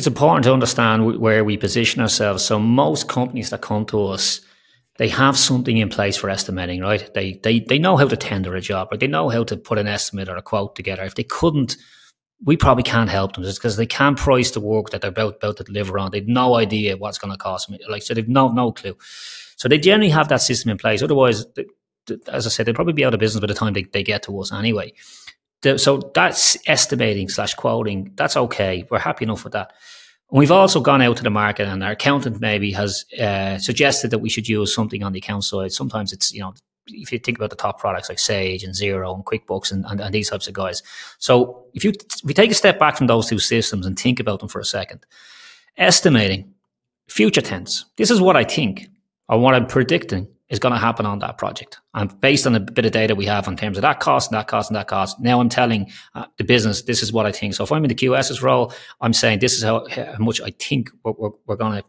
it's important to understand where we position ourselves. So most companies that come to us, they have something in place for estimating, right? They know how to tender a job, right? They know how to put an estimate or a quote together. If they couldn't, we probably can't help them just because they can't price the work that they're about to deliver on. They've no idea what's going to cost them. Like, so they've no clue. So they generally have that system in place. Otherwise, as I said, they'd probably be out of business by the time they get to us anyway. So that's estimating / quoting. That's okay. We're happy enough with that. And we've also gone out to the market, and our accountant maybe has suggested that we should use something on the account side. Sometimes it's, if you think about the top products like Sage and Xero and QuickBooks and these types of guys. So if we take a step back from those two systems and think about them for a second, estimating, future tense. This is what I think or what I'm predicting is going to happen on that project. And based on a bit of data we have in terms of that cost and that cost and that cost, now I'm telling the business, this is what I think. So if I'm in the QS's role, I'm saying this is how much I think we're going to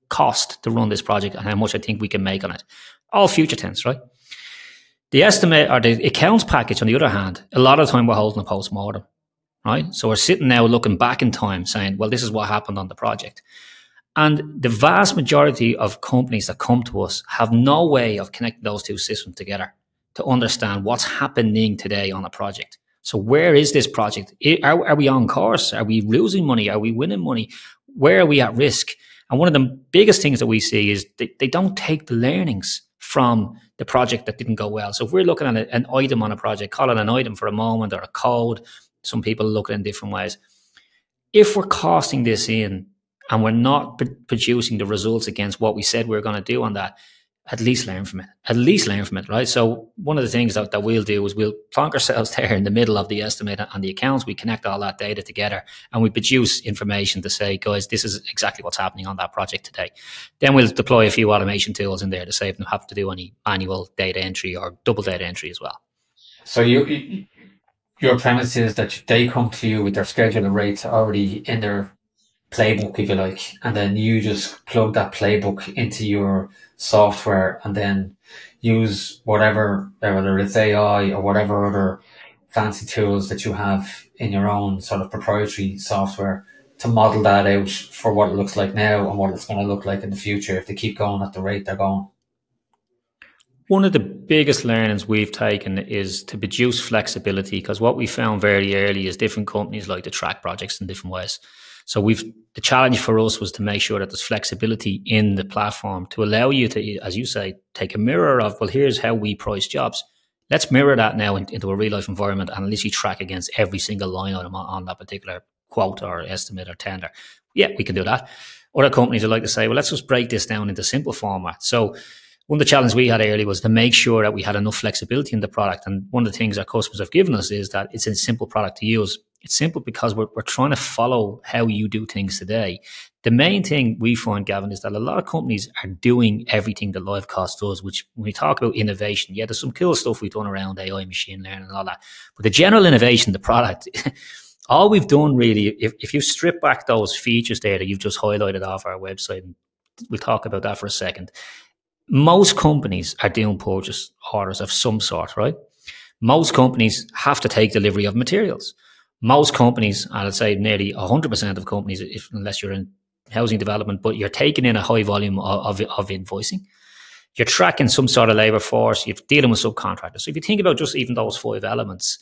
cost to run this project and how much I think we can make on it. All future tense, right? The estimate or the accounts package, on the other hand, a lot of the time we're holding a post-mortem, right? So we're sitting now looking back in time saying, well, this is what happened on the project. And the vast majority of companies that come to us have no way of connecting those two systems together to understand what's happening today on a project. So where is this project? Are we on course? Are we losing money? Are we winning money? Where are we at risk? And one of the biggest things that we see is they don't take the learnings from the project that didn't go well. So if we're looking at an item on a project, call it an item for a moment or a code, some people look at it in different ways. If we're costing this in and we're not producing the results against what we said we were going to do on that, at least learn from it. At least learn from it, right? So one of the things that we'll do is we'll plonk ourselves there in the middle of the estimate and the accounts. We connect all that data together and we produce information to say, guys, this is exactly what's happening on that project today. Then we'll deploy a few automation tools in there to save them having to do any manual data entry or double data entry as well. So your premise is that they come to you with their schedule and rates already in their playbook, if you like, and then you just plug that playbook into your software and then use whatever, whether it's AI or whatever other fancy tools that you have in your own sort of proprietary software to model that out for what it looks like now and what it's going to look like in the future if they keep going at the rate they're going. One of the biggest learnings we've taken is to produce flexibility, because what we found very early is different companies like to track projects in different ways. So the challenge for us was to make sure that there's flexibility in the platform to allow you to, as you say, take a mirror of, well, here's how we price jobs. Let's mirror that now into a real life environment and literally track against every single line item on that particular quote or estimate or tender. Yeah, we can do that. Other companies would like to say, well, let's just break this down into simple format. So one of the challenges we had early was to make sure that we had enough flexibility in the product. And one of the things our customers have given us is that it's a simple product to use. It's simple because we're trying to follow how you do things today. The main thing we find, Gavin, is that a lot of companies are doing everything that live cost does, which when we talk about innovation, yeah, there's some cool stuff we've done around AI, machine learning and all that. But the general innovation, the product, all we've done really, if you strip back those features there that you've just highlighted off our website, and we'll talk about that for a second, most companies are doing purchase orders of some sort, right? Most companies have to take delivery of materials. Most companies, and I'd say nearly 100% of companies, unless you're in housing development, but you're taking in a high volume of invoicing. You're tracking some sort of labor force. You're dealing with subcontractors. So if you think about just even those 5 elements,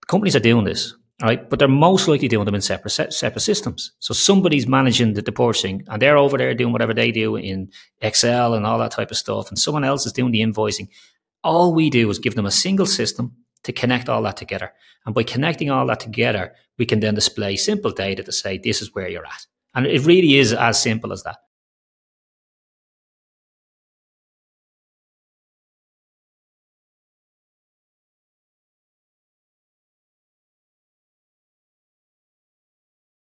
companies are doing this, right? But they're most likely doing them in separate systems. So somebody's managing the purchasing and they're over there doing whatever they do in Excel and all that type of stuff. And someone else is doing the invoicing. All we do is give them a single system to connect all that together. And by connecting all that together, we can then display simple data to say, this is where you're at. And it really is as simple as that.